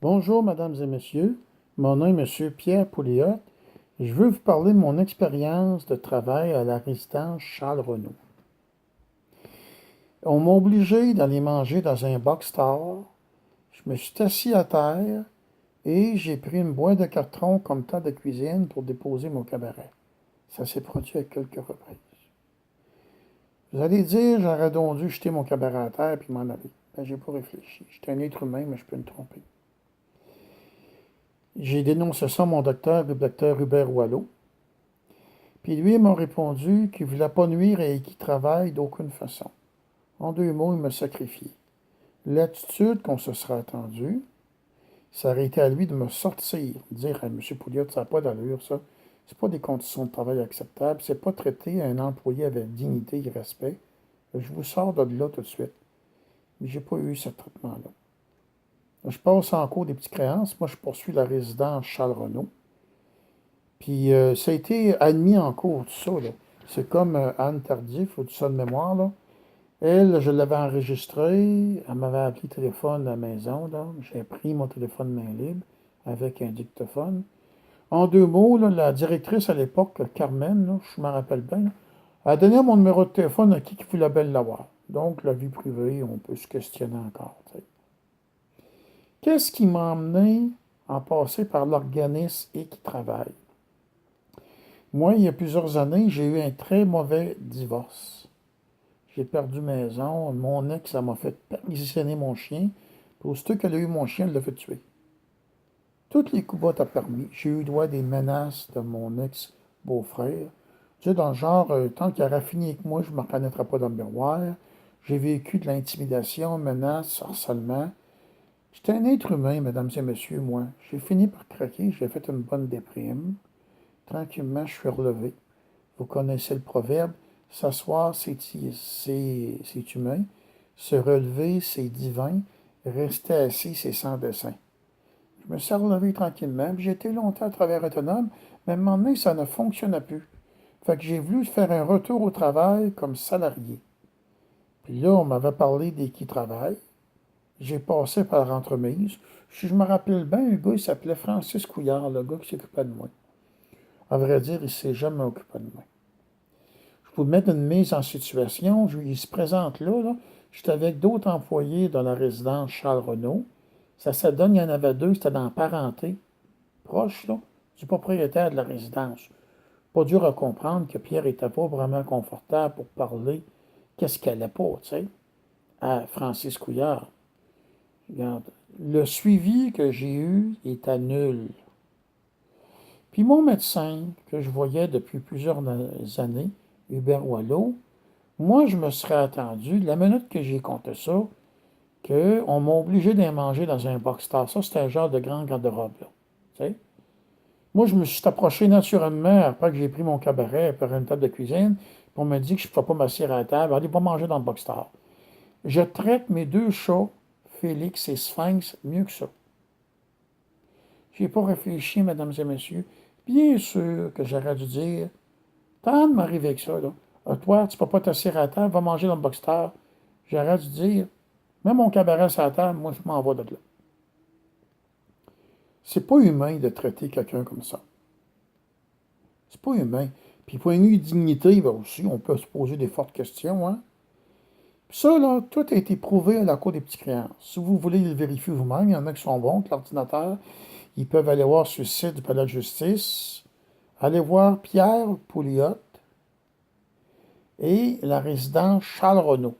Bonjour, mesdames et messieurs. Mon nom est Monsieur Pierre Pouliot. Je veux vous parler de mon expérience de travail à la résidence Charles-Renaud. On m'a obligé d'aller manger dans un box-store. Je me suis assis à terre et j'ai pris une boîte de carton comme tas de cuisine pour déposer mon cabaret. Ça s'est produit à quelques reprises. Vous allez dire, j'aurais donc dû jeter mon cabaret à terre puis m'en aller. Ben, j'ai pas réfléchi. J'étais un être humain, mais je peux me tromper. J'ai dénoncé ça à mon docteur, le docteur Hubert Wallot. Puis lui, il m'a répondu qu'il ne voulait pas nuire à qui travaille d'aucune façon. En deux mots, il m'a sacrifié. L'attitude qu'on se serait attendu, ça aurait été à lui de me sortir, de dire à M. Pouliot, ça n'a pas d'allure, ça. C'est pas des conditions de travail acceptables, c'est pas traiter un employé avec dignité et respect. Je vous sors de là tout de suite. Mais j'ai pas eu ce traitement-là. Je passe en cours des petites créances. Moi, je poursuis la résidence Charles-Renaud. Puis ça a été admis en cours, tout ça, là. C'est comme Anne Tardif, ou tout ça de mémoire, là. Elle, je l'avais enregistrée, elle m'avait appelé téléphone à la maison, là. J'ai pris mon téléphone main libre avec un dictaphone. En deux mots, là, la directrice à l'époque, Carmen, là, je me rappelle bien, là, a donné mon numéro de téléphone à qui voulait bien l'avoir. Donc, la vie privée, on peut se questionner encore. T'sais. Qu'est-ce qui m'a emmené à passer par l'organisme et qui travaille? Moi, il y a plusieurs années, j'ai eu un très mauvais divorce. J'ai perdu maison. Mon ex, ça m'a fait perquisitionner mon chien. Puis aussitôt qu'elle a eu mon chien, elle l'a fait tuer. Toutes les coups bas t'as permis. J'ai eu droit à des menaces de mon ex-beau-frère. Tu sais, dans le genre, tant qu'il aura fini avec moi, je ne me reconnaîtrai pas dans le miroir. J'ai vécu de l'intimidation, menaces, harcèlement. J'étais un être humain, mesdames et messieurs, moi. J'ai fini par craquer, j'ai fait une bonne déprime. Tranquillement, je suis relevé. Vous connaissez le proverbe, s'asseoir, c'est humain, se relever, c'est divin, rester assis, c'est sans dessein. Je me suis relevé tranquillement, puis j'ai été longtemps à travail autonome, mais à un moment donné, ça ne fonctionnait plus. Fait que j'ai voulu faire un retour au travail comme salarié. Puis là, on m'avait parlé des qui travaillent. J'ai passé par l'entremise. Si je me rappelle bien, le gars, il s'appelait Francis Couillard, le gars qui s'occupait de moi. À vrai dire, il ne s'est jamais occupé de moi. Je vous mettre une mise en situation. Il se présente là. J'étais avec d'autres employés dans la résidence Charles-Renaud. Ça se donne, il y en avait deux, c'était dans la parenté, proche là, du propriétaire de la résidence. Pas dur à comprendre que Pierre n'était pas vraiment confortable pour parler qu'est-ce qu'elle n'allait pas, tu sais, à Francis Couillard. Regarde, le suivi que j'ai eu était nul. Puis mon médecin, que je voyais depuis plusieurs années, Hubert Wallot, moi, je me serais attendu, la minute que j'ai compté ça, qu'on m'a obligé d'aller manger dans un box-star. Ça, c'était un genre de grand garde-robe, là. Tu sais? Moi, je me suis approché naturellement après que j'ai pris mon cabaret par une table de cuisine, puis on m'a dit que je ne pouvais pas m'asseoir à la table, allez pas manger dans le box-star. Je traite mes deux chats, Félix et Sphinx, mieux que ça. J'ai pas réfléchi, mesdames et messieurs. Bien sûr que j'aurais dû dire, tant de m'arriver avec ça, là. Toi, tu peux pas t'asseoir à la table, va manger dans le box-star. J'aurais dû dire, mets mon cabaret sur la table, moi, je m'en vais de là. C'est pas humain de traiter quelqu'un comme ça. C'est pas humain. Puis, point de vue dignité, ben aussi, on peut se poser des fortes questions, hein. Puis ça, là, tout a été prouvé à la Cour des petits créances. Si vous voulez le vérifier vous-même, il y en a qui sont bons, que l'ordinateur, ils peuvent aller voir sur le site du Palais de justice, aller voir Pierre Pouliot et la résidence Charles-Renaud.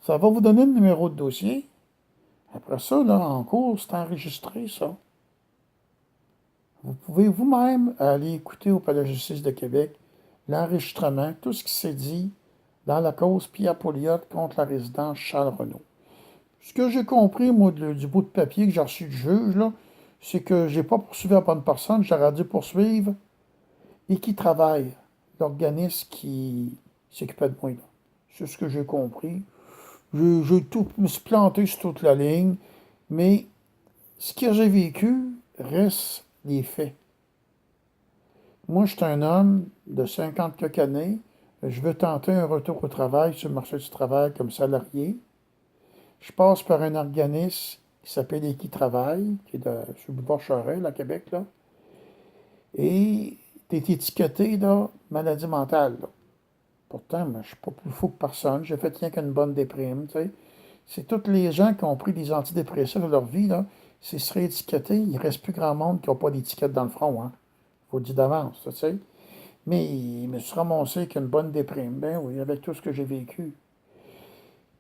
Ça va vous donner le numéro de dossier. Après ça, là, en cours, c'est enregistré, ça. Vous pouvez vous-même aller écouter au Palais de justice de Québec l'enregistrement, tout ce qui s'est dit dans la cause Pierre Pouliot contre la résidence Charles-Renaud. Ce que j'ai compris, moi, du bout de papier que j'ai reçu du juge, là, c'est que j'ai pas poursuivi la bonne personne, j'aurais dû poursuivre et qui travaille, l'organisme qui s'occupait de moi. Là. C'est ce que j'ai compris. J'ai tout, me suis planté sur toute la ligne, mais ce que j'ai vécu reste les faits. Moi, je suis un homme de 50 quelques années. Je veux tenter un retour au travail sur le marché du travail comme salarié. Je passe par un organisme qui s'appelle Équitravail, qui est sur le boulevard Charest, à Québec, là. Et tu es étiqueté, là, maladie mentale, là. Pourtant, moi, je suis pas plus fou que personne. J'ai fait rien qu'une bonne déprime, tu sais. C'est tous les gens qui ont pris des antidépresseurs de leur vie, là. S'ils seraient étiquetés, il ne reste plus grand monde qui n'a pas d'étiquette dans le front, hein. Faut le dire d'avance, tu sais. Mais il me suis ramassé avec une bonne déprime. Ben oui, avec tout ce que j'ai vécu.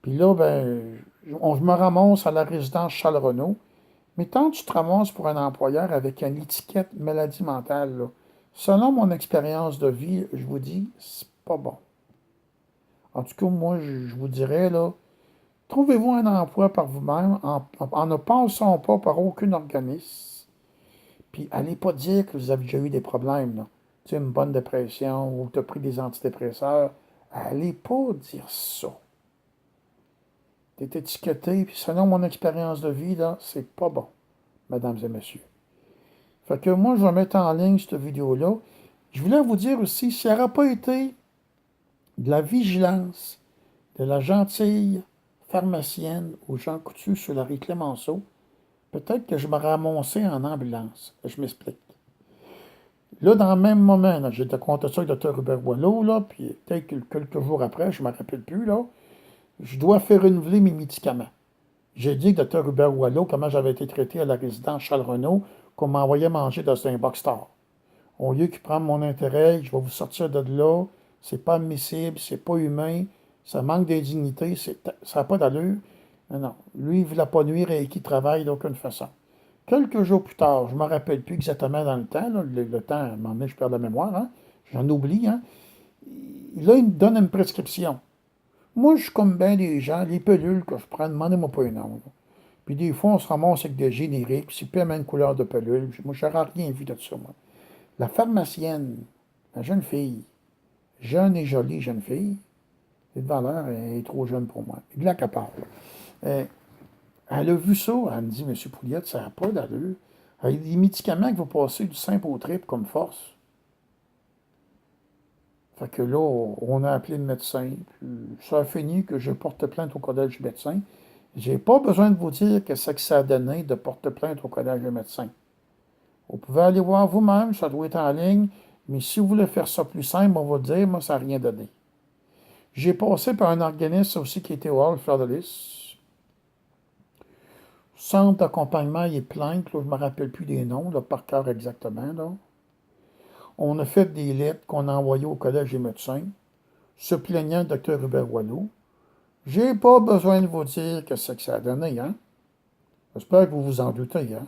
Puis là, ben, on me ramasse à la résidence Charles-Renaud. Mais tant que tu te ramasses pour un employeur avec une étiquette maladie mentale, là, selon mon expérience de vie, je vous dis, c'est pas bon. En tout cas, moi, je vous dirais, là, trouvez-vous un emploi par vous-même en ne passant pas par aucun organisme. Puis, allez pas dire que vous avez déjà eu des problèmes, là. Tu sais, une bonne dépression ou tu as pris des antidépresseurs. Allez pas dire ça. Tu es étiqueté, puis selon mon expérience de vie, là, c'est pas bon, mesdames et messieurs. Fait que moi, je vais mettre en ligne cette vidéo-là. Je voulais vous dire aussi, s'il n'y aurait pas été de la vigilance de la gentille pharmacienne aux Jean Coutu sur la rue Clémenceau, peut-être que je me ramassais en ambulance. Je m'explique. Là, dans le même moment, là, j'étais compté ça avec le Dr. Hubert Boileau, là, puis peut-être que quelques jours après, je ne me rappelle plus, là, je dois faire renouveler mes médicaments. J'ai dit au Dr. Hubert Boileau comment j'avais été traité à la résidence Charles-Renaud, qu'on m'envoyait manger dans un box-store. Au lieu qu'il prenne mon intérêt, je vais vous sortir de là, c'est pas admissible, c'est pas humain, ça manque d'indignité, ça n'a pas d'allure. Non, lui, il ne voulait pas nuire et qui travaille d'aucune façon. Quelques jours plus tard, je ne me rappelle plus exactement dans le temps, là, le temps, à un moment donné, je perds la mémoire, hein, j'en oublie, hein. Là, il me donne une prescription. Moi, je suis comme bien des gens, les pilules que je prends, demandez-moi pas un nom. Là. Puis des fois, on se ramasse avec des génériques, c'est plus la même couleur de pelule. Moi, je n'aurais rien vu de ça, moi. La pharmacienne, la jeune fille, jeune et jolie jeune fille, c'est de valeur, elle est trop jeune pour moi. De là qu'elle parle. Elle a vu ça, elle me dit, Monsieur Pouliette, ça n'a pas d'allure. Il y a des médicaments qui vont passer du simple au triple comme force. Fait que là, on a appelé le médecin. Puis ça a fini que je porte plainte au collège du médecin. J'ai pas besoin de vous dire que c'est que ça a donné de porter plainte au collège des médecins. Vous pouvez aller voir vous-même, ça doit être en ligne, mais si vous voulez faire ça plus simple, on va dire, moi, ça n'a rien donné. J'ai passé par un organisme aussi qui était au Hall Fleur de Lys. Centre d'accompagnement et plainte, là, je ne me rappelle plus des noms, là, par cœur exactement. Là. On a fait des lettres qu'on a envoyées au collège des médecins, se plaignant du Dr. Hubert Boileau. J'ai pas besoin de vous dire que c'est que ça a donné, hein? J'espère que vous vous en doutez, hein?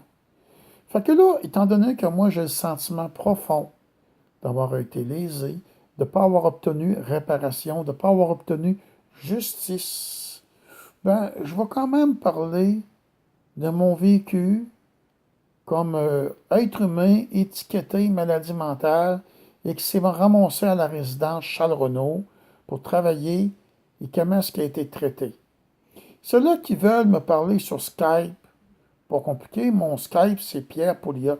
Fait que là, étant donné que moi j'ai le sentiment profond d'avoir été lésé, de ne pas avoir obtenu réparation, de ne pas avoir obtenu justice, ben, je vais quand même parler de mon vécu comme être humain étiqueté maladie mentale et qui s'est ramassé à la résidence Charles-Renaud pour travailler et comment est-ce qu'il a été traité. Ceux-là qui veulent me parler sur Skype, pas compliqué, mon Skype, c'est Pierre Pouliot.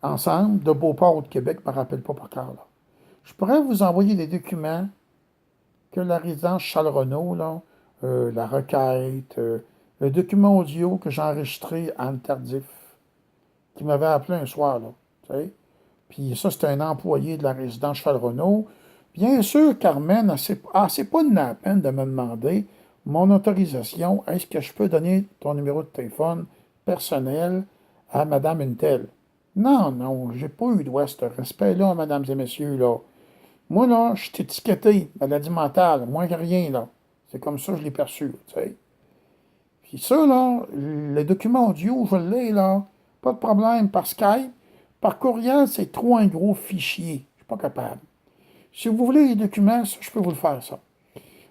Ensemble, de Beauport ou de Québec, je ne me rappelle pas par cœur. Là. Je pourrais vous envoyer des documents que la résidence Charles-Renaud, là, la requête, le document audio que j'ai enregistré à Anne Tardif, qui m'avait appelé un soir, là, tu sais. Puis ça, c'était un employé de la résidence Charles-Renaud. Bien sûr, Carmen, c'est pas de la peine de me demander mon autorisation. Est-ce que je peux donner ton numéro de téléphone personnel à Madame Intel? Non, non, j'ai pas eu droit à ce respect-là, mesdames et messieurs, là. Moi, là, je suis étiqueté, maladie mentale, moins que rien, là. C'est comme ça que je l'ai perçu, tu sais. Puis ça, là, le document audio, je l'ai, là. Pas de problème, par Skype. Par courriel, c'est trop un gros fichier. Je suis pas capable. Si vous voulez les documents, ça, je peux vous le faire, ça.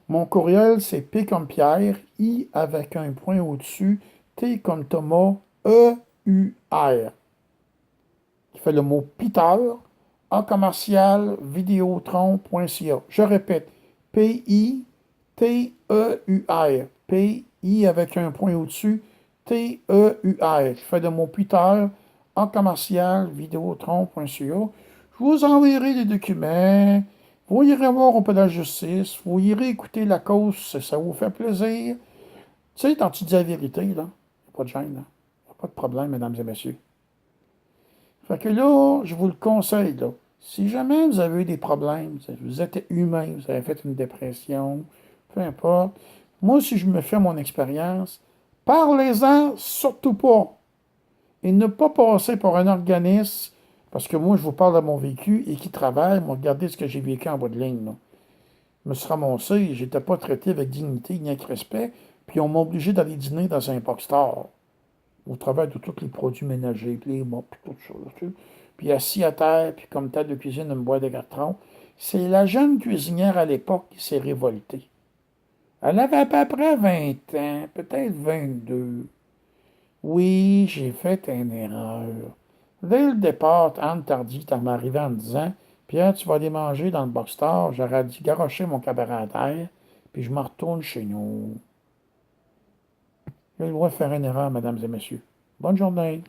Mon courriel, c'est P comme Pierre, I avec un point au-dessus, T comme Thomas, E-U-R. Qui fait le mot Peter, A commercial, vidéotron.ca. Je répète, P-I-T-E-U-R. P-I avec un point au-dessus, T-E-U-R. Qui fait le mot Peter, A commercial, vidéotron.ca. Je vous enverrai des documents. Vous irez voir un peu la justice. Vous irez écouter la cause si ça vous fait plaisir. Tu sais, quand tu dis la vérité, là, Pas de gêne, là. Pas de problème, mesdames et messieurs. Fait que là, je vous le conseille, là. Si jamais vous avez eu des problèmes, vous êtes humain, vous avez fait une dépression, peu importe. Moi, si je me fais mon expérience, parlez-en surtout pas. Et ne pas passer par un organisme, parce que moi, je vous parle de mon vécu et qui travaille, moi, regardez ce que j'ai vécu en bout de ligne, là. Je me suis ramassé, j'étais pas traité avec dignité ni avec respect, puis on m'a obligé d'aller dîner dans un box-store, au travers de tous les produits ménagers, puis les mops, puis tout ça, là, tu sais. Puis assis à terre, puis comme table de cuisine, une boîte de carton. C'est la jeune cuisinière à l'époque qui s'est révoltée. Elle avait à peu près 20 ans, peut-être 22. Oui, j'ai fait une erreur. Dès le départ, Anne Tardy, t'en m'arrivait en me disant, Pierre, tu vas aller manger dans le box-store. J'aurais dû garrocher mon cabaret à terre, puis je me retourne chez nous. J'ai le droit de faire une erreur, mesdames et messieurs. Bonne journée.